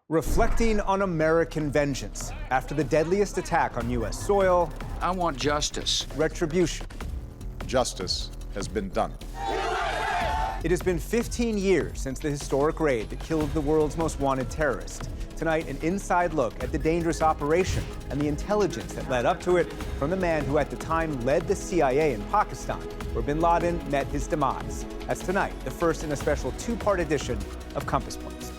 reflecting on American vengeance after the deadliest attack on U.S. soil. I want justice. Retribution. Justice has been done. It has been 15 years since the historic raid that killed the world's most wanted terrorist. Tonight, an inside look at the dangerous operation and the intelligence that led up to it from the man who at the time led the CIA in Pakistan, where bin Laden met his demise. That's tonight, the first in a special two-part edition of Compass Points.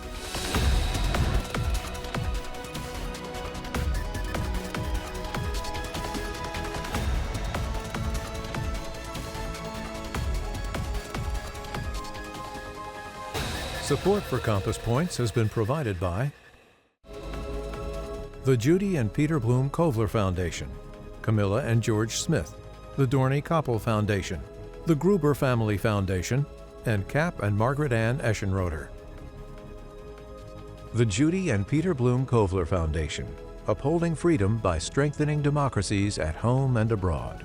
Support for Compass Points has been provided by the Judy and Peter Bloom Kovler Foundation, Camilla and George Smith, the Dorney Koppel Foundation, the Gruber Family Foundation, and Cap and Margaret Ann Eschenroder. The Judy and Peter Bloom Kovler Foundation, upholding freedom by strengthening democracies at home and abroad.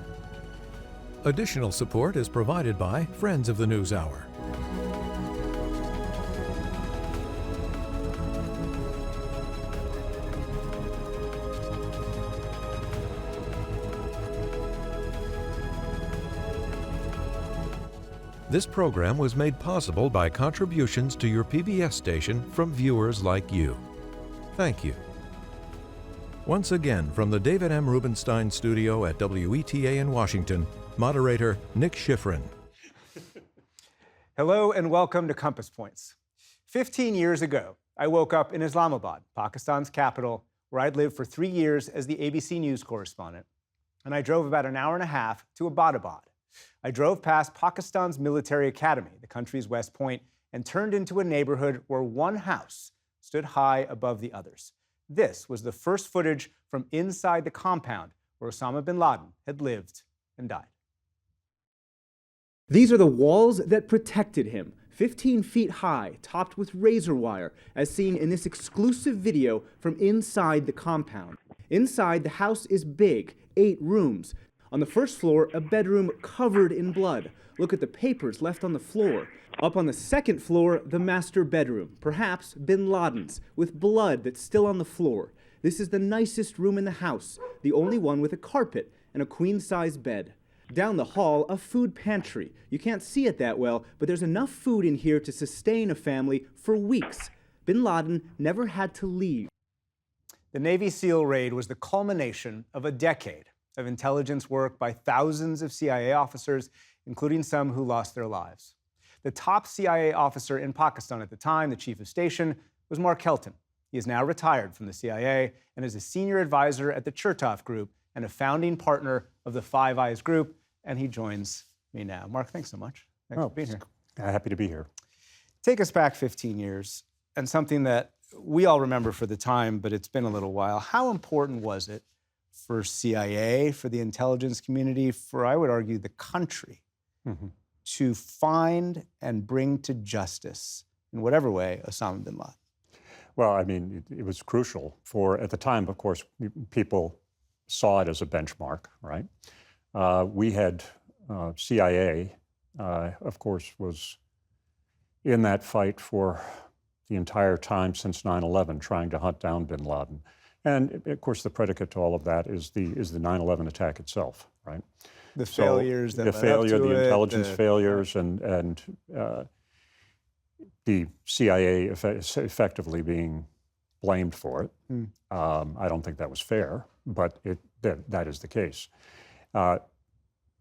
Additional support is provided by Friends of the NewsHour. This program was made possible by contributions to your PBS station from viewers like you. Thank you. Once again, from the David M. Rubenstein studio at WETA in Washington, moderator Nick Schifrin. Hello and welcome to Compass Points. 15 years ago, I woke up in Islamabad, Pakistan's capital, where I'd lived for 3 years as the ABC News correspondent, and I drove about an hour and a half to Abbottabad. I drove past Pakistan's military academy, the country's West Point, and turned into a neighborhood where one house stood high above the others. This was the first footage from inside the compound where Osama bin Laden had lived and died. These are the walls that protected him, 15 feet high, topped with razor wire, as seen in this exclusive video from inside the compound. Inside, the house is big, 8 rooms. On the first floor, a bedroom covered in blood. Look at the papers left on the floor. Up on the second floor, the master bedroom, perhaps bin Laden's, with blood that's still on the floor. This is the nicest room in the house, the only one with a carpet and a queen-size bed. Down the hall, a food pantry. You can't see it that well, but there's enough food in here to sustain a family for weeks. Bin Laden never had to leave. The Navy SEAL raid was the culmination of a decade of intelligence work by thousands of CIA officers, including some who lost their lives. The top CIA officer in Pakistan at the time, the chief of station, was Mark Kelton. He is now retired from the CIA and is a senior advisor at the Chertoff Group and a founding partner of the Five Eyes Group, and he joins me now. Mark, thanks so much. Thanks for being here. Happy to be here. Take us back 15 years, and something that we all remember for the time, but it's been a little while. How important was it for CIA, for the intelligence community, for, I would argue, the country, to find and bring to justice, in whatever way, Osama bin Laden? Well, I mean, it was crucial for, at the time, of course, people saw it as a benchmark, right? We had CIA, of course, was in that fight for the entire time since 9/11, trying to hunt down bin Laden. And of course, the predicate to all of that is the 9/11 attack itself, right? The failures that the led failure, up to the it, intelligence failures, and the CIA effectively being blamed for it. I don't think that was fair, but that is the case. I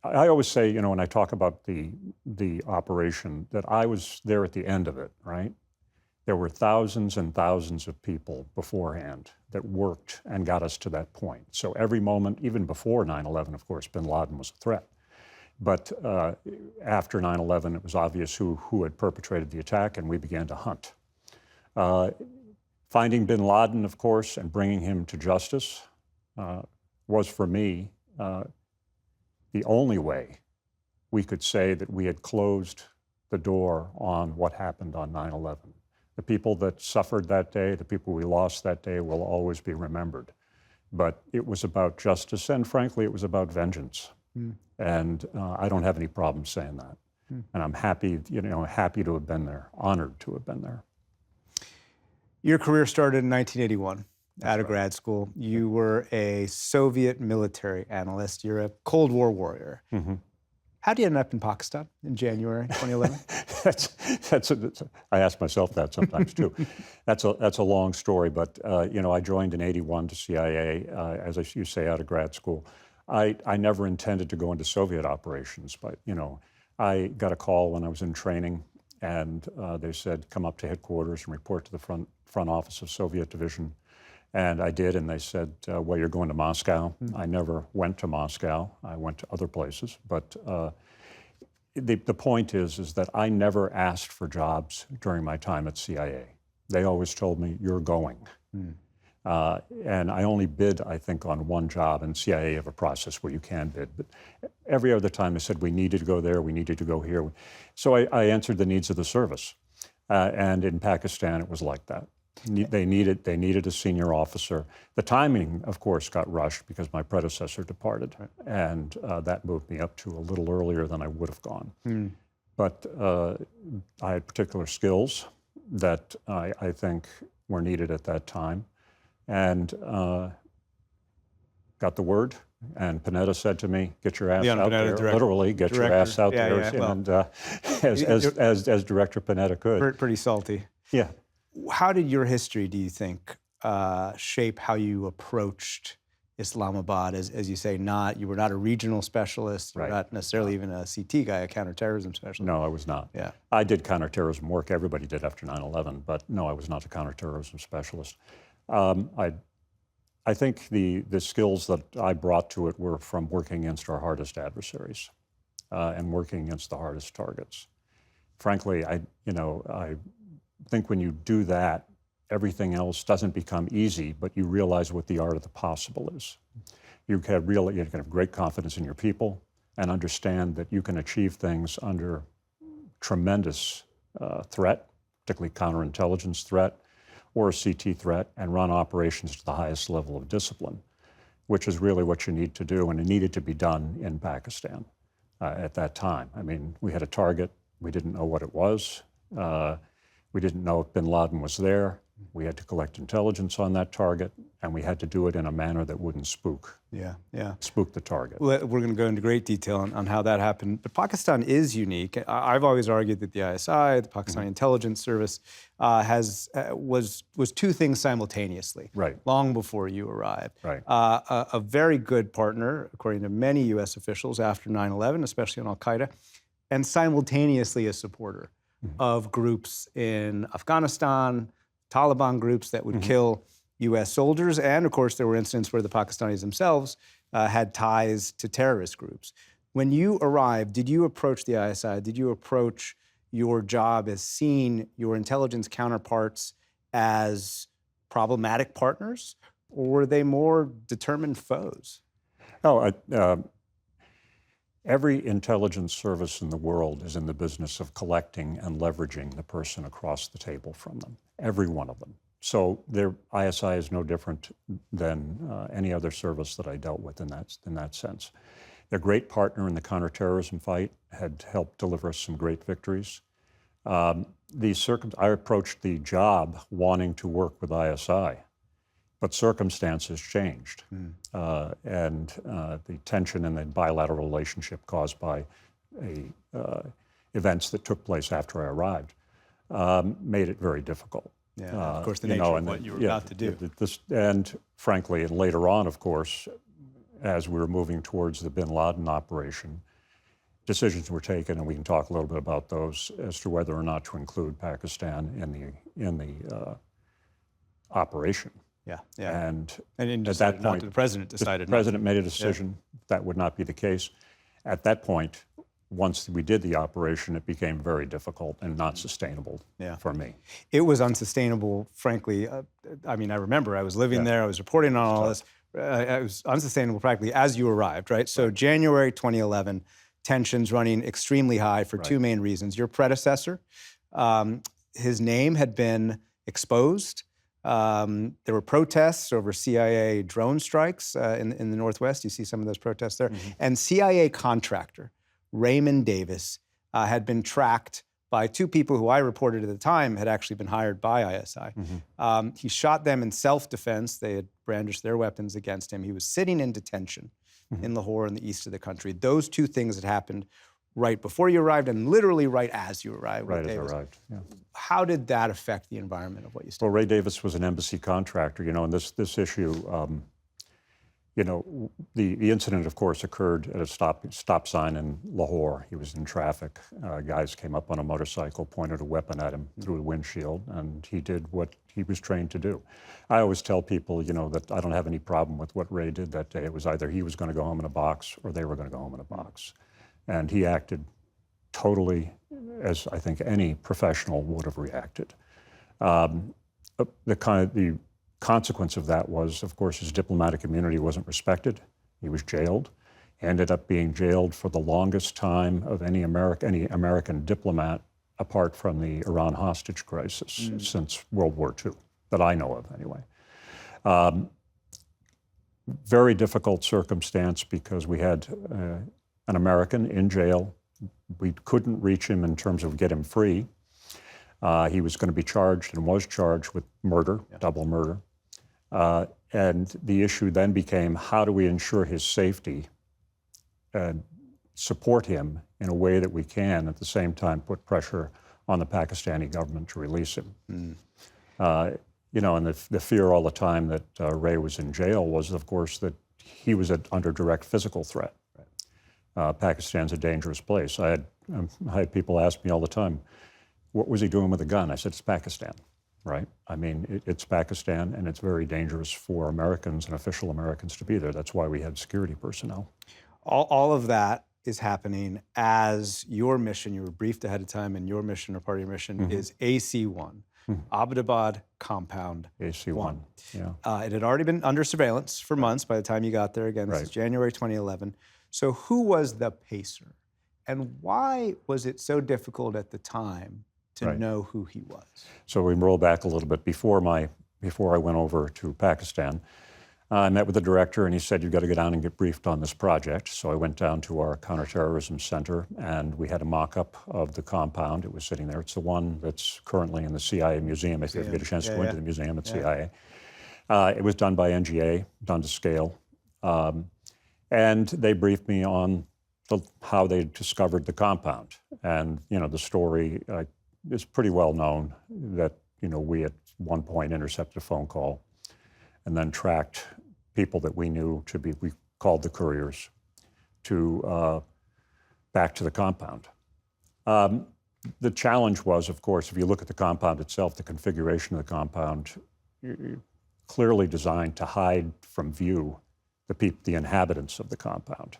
always say, you know, when I talk about the operation, that I was there at the end of it, right? There were thousands and thousands of people beforehand that worked and got us to that point. So every moment, even before 9/11, of course, bin Laden was a threat. But after 9/11, it was obvious who had perpetrated the attack, and we began to hunt. Finding bin Laden, of course, and bringing him to justice was, for me, the only way we could say that we had closed the door on what happened on 9/11. The people that suffered that day, the people we lost that day, will always be remembered. But it was about justice, and frankly, it was about vengeance. And I don't have any problem saying that. And I'm happy, happy to have been there, honored to have been there. Your career started in 1981 out of grad school. You were a Soviet military analyst. You're a Cold War warrior. Mm-hmm. How did you end up in Pakistan in January 2011? I ask myself that sometimes too. That's a long story, but I joined in '81 to CIA, as you say, out of grad school. I never intended to go into Soviet operations, but I got a call when I was in training, and they said, come up to headquarters and report to the front office of Soviet Division. And I did, and they said, well, you're going to Moscow. Mm-hmm. I never went to Moscow. I went to other places. But the point is that I never asked for jobs during my time at CIA. They always told me, you're going. Mm. And I only bid, I think, on one job, and CIA have a process where you can bid. But every other time they said, we needed to go there, we needed to go here. So I answered the needs of the service. And in Pakistan, it was like that. They needed a senior officer. The timing, of course, got rushed because my predecessor departed, and that moved me up to a little earlier than I would have gone. Mm. But I had particular skills that I think were needed at that time, and got the word. And Panetta said to me, "Get your ass out there." Literally, get your ass out there. And as Director Panetta could. Pretty salty. Yeah. How did your history, do you think, shape how you approached Islamabad? As you say, you were not a regional specialist, you're not necessarily even a CT guy, a counterterrorism specialist. No, I was not. Yeah. I did counterterrorism work. Everybody did after 9/11, but no, I was not a counterterrorism specialist. I think the skills that I brought to it were from working against our hardest adversaries and working against the hardest targets. Frankly, I think when you do that, everything else doesn't become easy, but you realize what the art of the possible is. You can have great confidence in your people and understand that you can achieve things under tremendous threat, particularly counterintelligence threat or a CT threat, and run operations to the highest level of discipline, which is really what you need to do, and it needed to be done in Pakistan at that time. I mean, we had a target. We didn't know what it was. We didn't know if bin Laden was there. We had to collect intelligence on that target, and we had to do it in a manner that wouldn't spook the target. Well, we're going to go into great detail on how that happened. But Pakistan is unique. I've always argued that the ISI, the Pakistani Intelligence Service, was two things simultaneously, long before you arrived. Right. A very good partner, according to many U.S. officials, after 9/11, especially on al-Qaeda, and simultaneously a supporter of groups in Afghanistan, Taliban groups that would kill U.S. soldiers, and of course there were incidents where the Pakistanis themselves had ties to terrorist groups. When you arrived, did you approach the ISI? Did you approach your job as seeing your intelligence counterparts as problematic partners, or were they more determined foes? Every intelligence service in the world is in the business of collecting and leveraging the person across the table from them, every one of them. So their ISI is no different than any other service that I dealt with in that sense. They're a great partner in the counterterrorism fight, had helped deliver us some great victories. I approached the job wanting to work with ISI, but circumstances changed. And the tension in the bilateral relationship caused by events that took place after I arrived made it very difficult. Yeah, of course, the nature of what you were about to do. And frankly, and later on, of course, as we were moving towards the bin Laden operation, decisions were taken, and we can talk a little bit about those, as to whether or not to include Pakistan in the operation. Yeah. And at that point, the president decided. The president made a decision that would not be the case. At that point, once we did the operation, it became very difficult and not sustainable for me. It was unsustainable, frankly. I mean, I remember I was living there, I was reporting on all this. It was unsustainable practically as you arrived, right? So January 2011, tensions running extremely high for two main reasons. Your predecessor, his name had been exposed. There were protests over CIA drone strikes in the Northwest. You see some of those protests there. And CIA contractor Raymond Davis had been tracked by two people who I reported at the time had actually been hired by ISI. He shot them in self-defense. They had brandished their weapons against him. He was sitting in detention in Lahore in the east of the country. Those two things had happened right before you arrived and literally right as you arrived. Right as I arrived, yeah. How did that affect the environment of what you studied? Well, Ray Davis was an embassy contractor, and this issue, the incident, of course, occurred at a stop sign in Lahore. He was in traffic. Guys came up on a motorcycle, pointed a weapon at him through the windshield, and he did what he was trained to do. I always tell people, that I don't have any problem with what Ray did that day. It was either he was going to go home in a box or they were going to go home in a box. And he acted totally as I think any professional would have reacted. The consequence of that was, of course, his diplomatic immunity wasn't respected. He was jailed. He ended up being jailed for the longest time of any American diplomat apart from the Iran hostage crisis since World War II, that I know of anyway. Very difficult circumstance because we had an American in jail. We couldn't reach him in terms of get him free. He was going to be charged and was charged with murder, double murder. And the issue then became, how do we ensure his safety and support him in a way that we can, at the same time, put pressure on the Pakistani government to release him? And the fear all the time that Ray was in jail was, of course, that he was under direct physical threat. Pakistan's a dangerous place. I had people ask me all the time, what was he doing with a gun? I said, it's Pakistan, right? I mean, it's Pakistan, and it's very dangerous for Americans and official Americans to be there. That's why we had security personnel. All of that is happening as your mission, you were briefed ahead of time, and your mission or part of your mission is AC-1, Abbottabad Compound AC-1, yeah. It had already been under surveillance for months by the time you got there. Again, this is January 2011. So who was the pacer? And why was it so difficult at the time to know who he was? So we roll back a little bit. Before I went over to Pakistan, I met with the director, and he said, you've got to go down and get briefed on this project. So I went down to our counterterrorism center, and we had a mock-up of the compound. It was sitting there. It's the one that's currently in the CIA museum. If you ever get a chance to go into the museum at CIA. It was done by NGA, done to scale. And they briefed me on how they discovered the compound. And, the story is pretty well known that, we at one point intercepted a phone call and then tracked people that we knew we called the couriers, back to the compound. The challenge was, of course, if you look at the compound itself, the configuration of the compound, clearly designed to hide from view the inhabitants of the compound.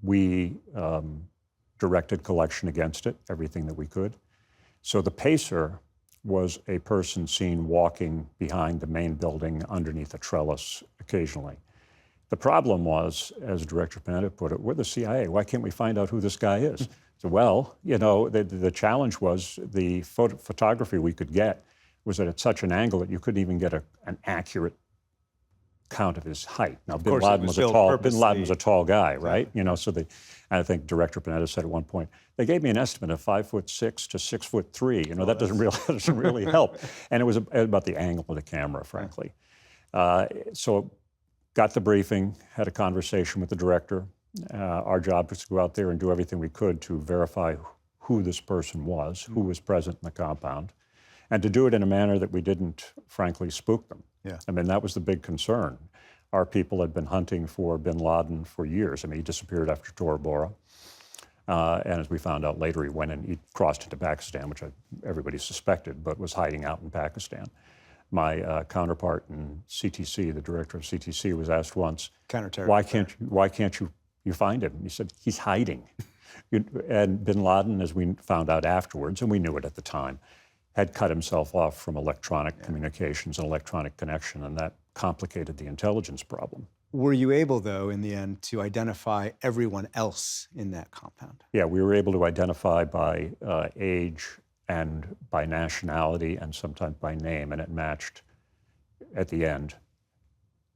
We directed collection against it, everything that we could. So the pacer was a person seen walking behind the main building underneath a trellis occasionally. The problem was, as Director Panetta put it, we're the CIA. Why can't we find out who this guy is? So, well, the challenge was the photography we could get was at such an angle that you couldn't even get an accurate count of his height. Now, Bin Laden was a tall guy, right? I think Director Panetta said at one point, they gave me an estimate of 5'6" to 6'3". That doesn't really help. And it was about the angle of the camera, frankly. So got the briefing, had a conversation with the director. Our job was to go out there and do everything we could to verify who this person was, who was present in the compound, and to do it in a manner that we didn't, frankly, spook them. Yeah. I mean, that was the big concern. Our people had been hunting for bin Laden for years. I mean, he disappeared after Tora Bora. And as we found out later, he crossed into Pakistan, which everybody suspected, but was hiding out in Pakistan. My counterpart in CTC, the director of CTC, was asked once, why can't you find him? And he said, he's hiding. And bin Laden, as we found out afterwards, and we knew it at the time, had cut himself off from electronic communications and electronic connection, and that complicated the intelligence problem. Were you able, though, in the end, to identify everyone else in that compound? Yeah, we were able to identify by age and by nationality and sometimes by name, and it matched, at the end,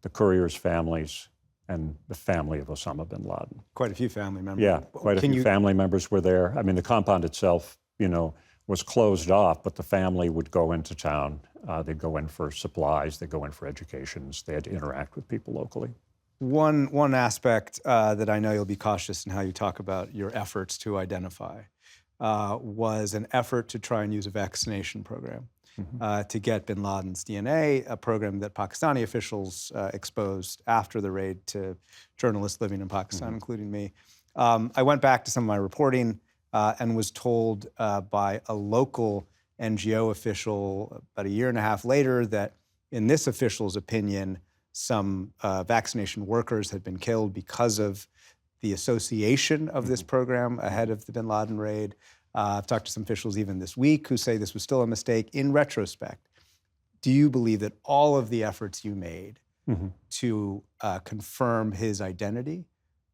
the couriers' families, and the family of Osama bin Laden. Quite a few family members. Yeah, quite a few family members were there. I mean, the compound itself, was closed off, but the family would go into town. They'd go in for supplies, they'd go in for educations. They had to interact with people locally. One aspect that I know you'll be cautious in how you talk about your efforts to identify was an effort to try and use a vaccination program to get bin Laden's DNA, a program that Pakistani officials exposed after the raid to journalists living in Pakistan, including me. I went back to some of my reporting and was told by a local NGO official about a year and a half later that in this official's opinion, some vaccination workers had been killed because of the association of this program ahead of the bin Laden raid. I've talked to some officials even this week who say this was still a mistake. In retrospect, do you believe that all of the efforts you made to confirm his identity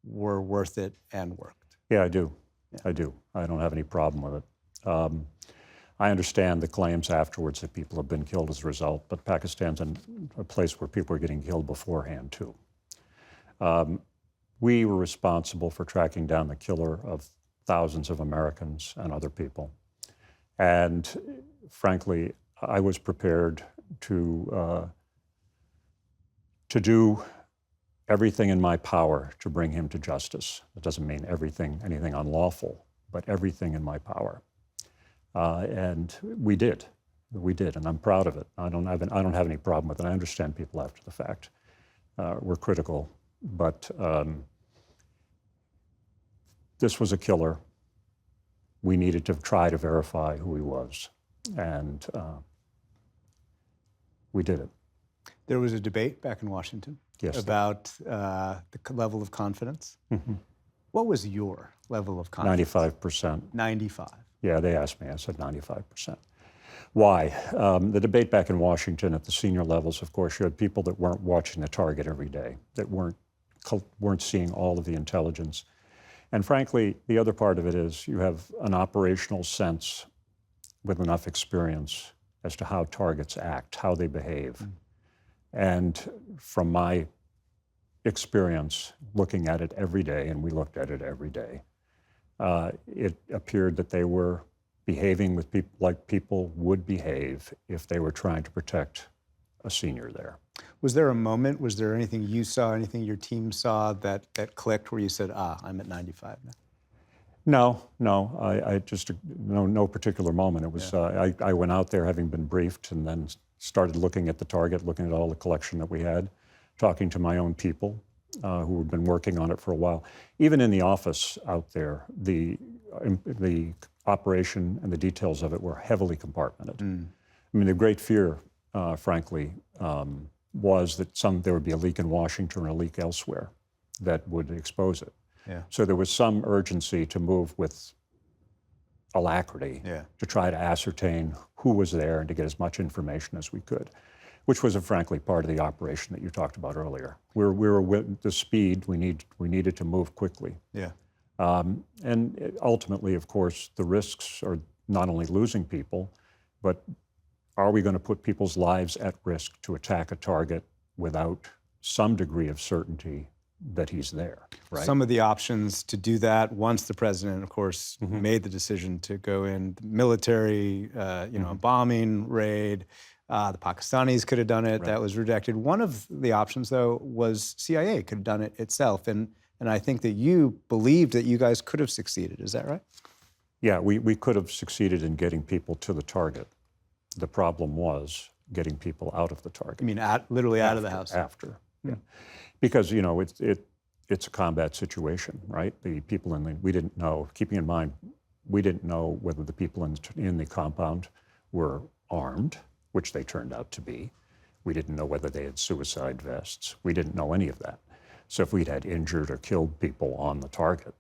were worth it and worked? Yeah, I do. Yeah. I do. I don't have any problem with it. I understand the claims afterwards that people have been killed as a result, but Pakistan's a place where people are getting killed beforehand, too. We were responsible for tracking down the killer of thousands of Americans and other people. And frankly, I was prepared to do everything in my power to bring him to justice. That doesn't mean anything unlawful, but everything in my power. And we did, and I'm proud of it. I don't have any problem with it. I understand people after the fact were critical, but this was a killer. We needed to try to verify who he was, and we did it. There was a debate back in Washington about the level of confidence. What was your level of confidence? 95%. 95. Yeah, they asked me. I said 95%. Why? The debate back in Washington at the senior levels, of course, you had people that weren't watching the target every day, that weren't seeing all of the intelligence. And frankly, the other part of it is you have an operational sense with enough experience as to how targets act, how they behave. And from my experience looking at it every day, and we looked at it every day, it appeared that they were behaving with people like people would behave if they were trying to protect a senior there. Was there a moment, was there anything you saw, anything your team saw that clicked where you said, I'm at 95 now? No, I just, no particular moment. It was, I went out there having been briefed and then started looking at the target, looking at all the collection that we had, talking to my own people who had been working on it for a while. Even in the office out there, the operation and the details of it were heavily compartmented. I mean, the great fear, frankly, was that there would be a leak in Washington or a leak elsewhere that would expose it. So there was some urgency to move with alacrity to try to ascertain who was there and to get as much information as we could, which was, frankly, part of the operation that you talked about earlier. We were with the speed we needed to move quickly. And ultimately, of course, the risks are not only losing people, but are we going to put people's lives at risk to attack a target without some degree of certainty that he's there, right? Some of the options to do that once the president, of course, made the decision to go in, the military, a bombing raid, the Pakistanis could have done it, that was rejected. One of the options, though, was CIA could have done it itself. And I think that you believed that you guys could have succeeded. Is that right? Yeah, we could have succeeded in getting people to the target. The problem was getting people out of the target. You mean literally out of the house? After, yeah. Because, it's a combat situation, right? The people we didn't know, keeping in mind, we didn't know whether the people in the compound were armed, which they turned out to be. We didn't know whether they had suicide vests. We didn't know any of that. So if we'd had injured or killed people on the target,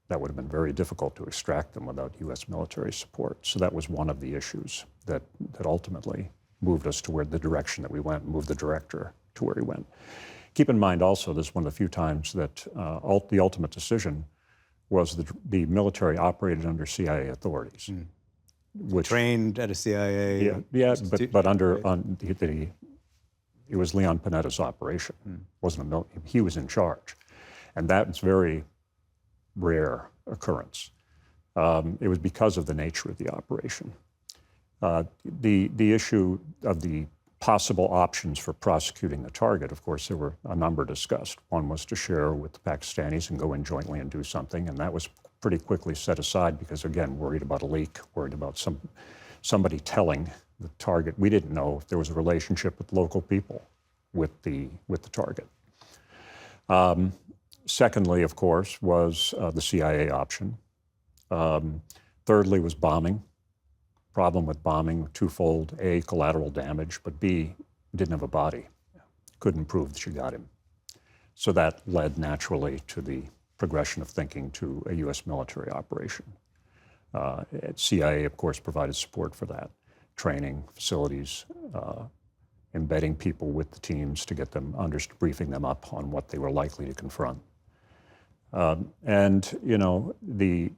that would have been very difficult to extract them without U.S. military support. So that was one of the issues that ultimately moved us to where the direction that we went, moved the director to where he went. Keep in mind also, this is one of the few times that the ultimate decision was the military operated under CIA authorities. Which, trained at a CIA? but under It was Leon Panetta's operation. He was in charge. And that's very rare occurrence. It was because of the nature of the operation. The issue of the possible options for prosecuting the target, of course, there were a number discussed. One was to share with the Pakistanis and go in jointly and do something, and that was pretty quickly set aside because, again, worried about a leak, worried about somebody telling the target. We didn't know if there was a relationship with local people with the target. Secondly, of course, was the CIA option. Thirdly was bombing. Problem with bombing, twofold: A, collateral damage, but B, didn't have a body. Couldn't prove that you got him. So that led naturally to the progression of thinking to a U.S. military operation. CIA, of course, provided support for that. Training, facilities, embedding people with the teams to get them, briefing them up on what they were likely to confront. And, you know, the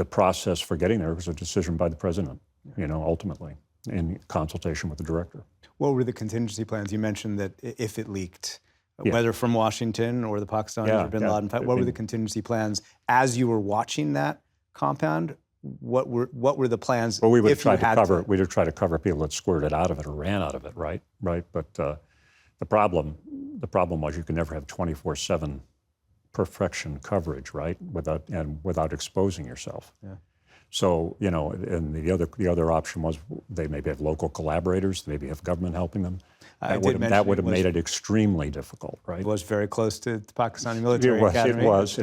process for getting there was a decision by the president, you know, ultimately, in consultation with the director. What were the contingency plans? You mentioned that if it leaked, whether from Washington or the Pakistanis or bin Laden, what were the contingency plans as you were watching that compound? What were the plans? Well, we would try to cover people that squirted out of it or ran out of it, right? But the problem was you could never have 24/7 perfection coverage, right? Without exposing yourself. Yeah. So, you know, and the other option was they maybe have local collaborators, maybe have government helping them. That would have made it extremely difficult, right? It was very close to the Pakistani military academy. It was,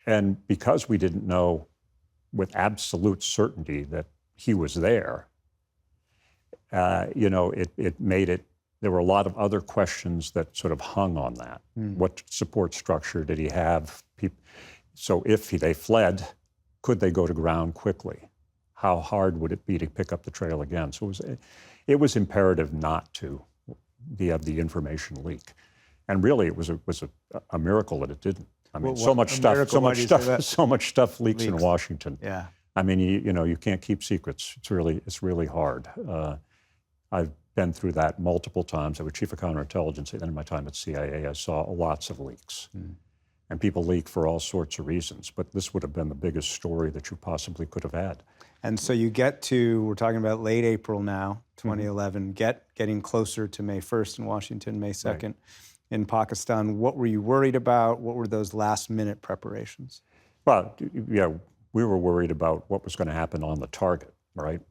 and because we didn't know with absolute certainty that he was there, you know, it made it. There were a lot of other questions that sort of hung on that. What support structure did he have? So if they fled, could they go to ground quickly? How hard would it be to pick up the trail again? So it was imperative not to have the information leak. And really, it was a miracle that it didn't. I mean, so much stuff leaks in Washington. Yeah. I mean, you know, you can't keep secrets. It's really hard. I've been through that multiple times. I was chief of counterintelligence, and then in my time at CIA, I saw lots of leaks. And people leak for all sorts of reasons, but this would have been the biggest story that you possibly could have had. And so you get to, we're talking about late April now, 2011, getting closer to May 1st in Washington, May 2nd in Pakistan. What were you worried about? What were those last minute preparations? Well, yeah, we were worried about what was going to happen on the target, right?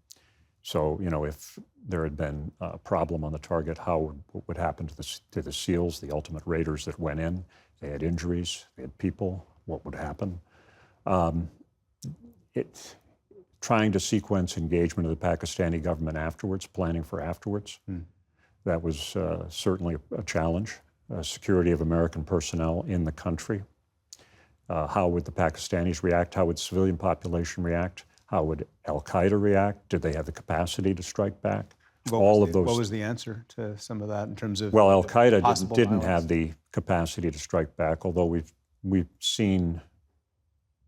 So, you know, if there had been a problem on the target, what would happen to the SEALs, the ultimate raiders that went in? They had injuries, they had people, what would happen? Trying to sequence engagement of the Pakistani government afterwards, planning for afterwards, that was certainly a challenge. Security of American personnel in the country. How would the Pakistanis react? How would the civilian population react? How would al-Qaeda react? Did they have the capacity to strike back? What was the answer to some of that in terms of al-Qaeda didn't have the capacity to strike back, although we've seen,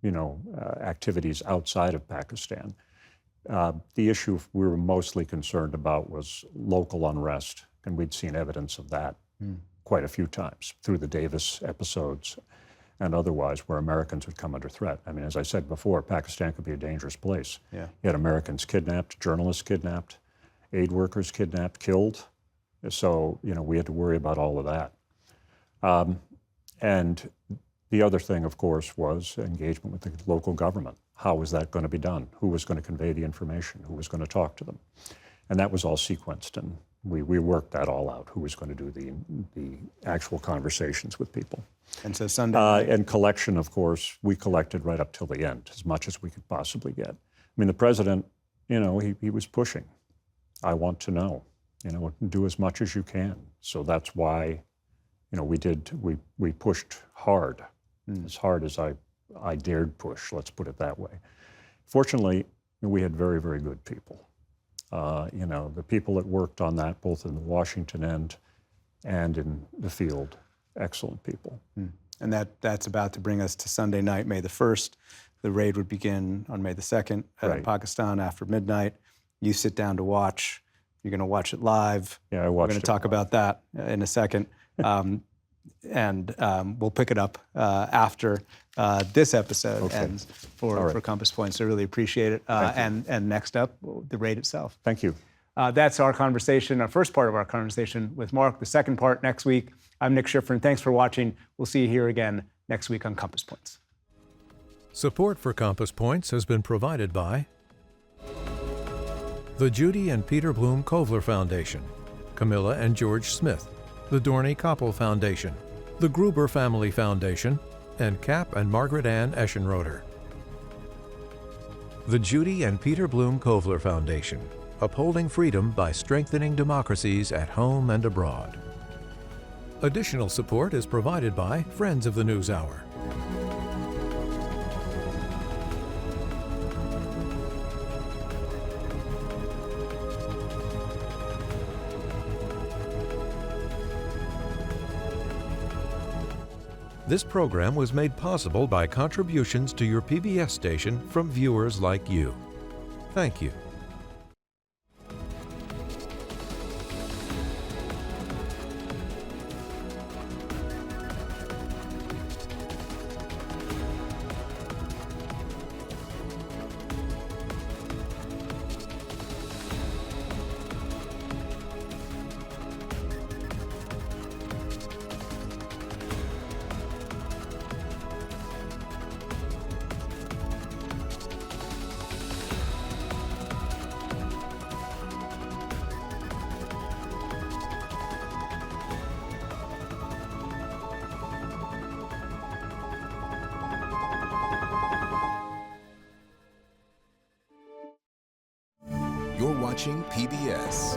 you know, activities outside of Pakistan. The issue we were mostly concerned about was local unrest, and we'd seen evidence of that quite a few times through the Davis episodes and otherwise, where Americans would come under threat. I mean, as I said before, Pakistan could be a dangerous place. Yeah. You had Americans kidnapped, journalists kidnapped, aid workers kidnapped, killed. So, you know, we had to worry about all of that. And the other thing, of course, was engagement with the local government. How was that going to be done? Who was going to convey the information? Who was going to talk to them? And that was all sequenced, and we worked that all out. Who was going to do the actual conversations with people? And so Sunday and collection, of course, we collected right up till the end, as much as we could possibly get. I mean, the president, you know, he was pushing. I want to know, you know, do as much as you can. So that's why, you know, we pushed hard, as hard as I dared push, let's put it that way. Fortunately, we had very, very good people. You know, the people that worked on that, both in the Washington end and in the field, excellent people. And that's about to bring us to Sunday night, May the 1st. The raid would begin on May the 2nd in Pakistan after midnight. You sit down to watch. You're going to watch it live. Yeah, I We're watched going it to talk live. about that in a second. And we'll pick it up after this episode ends for Compass Points. I really appreciate it. And next up, the raid itself. Thank you. That's our conversation, our first part of our conversation with Mark. The second part next week. I'm Nick Schifrin. Thanks for watching. We'll see you here again next week on Compass Points. Support for Compass Points has been provided by the Judy and Peter Bloom Kovler Foundation, Camilla and George Smith, the Dorney Koppel Foundation, the Gruber Family Foundation, and Cap and Margaret Ann Eschenroder. The Judy and Peter Bloom Kovler Foundation, upholding freedom by strengthening democracies at home and abroad. Additional support is provided by Friends of the NewsHour. This program was made possible by contributions to your PBS station from viewers like you. Thank you. You're watching PBS.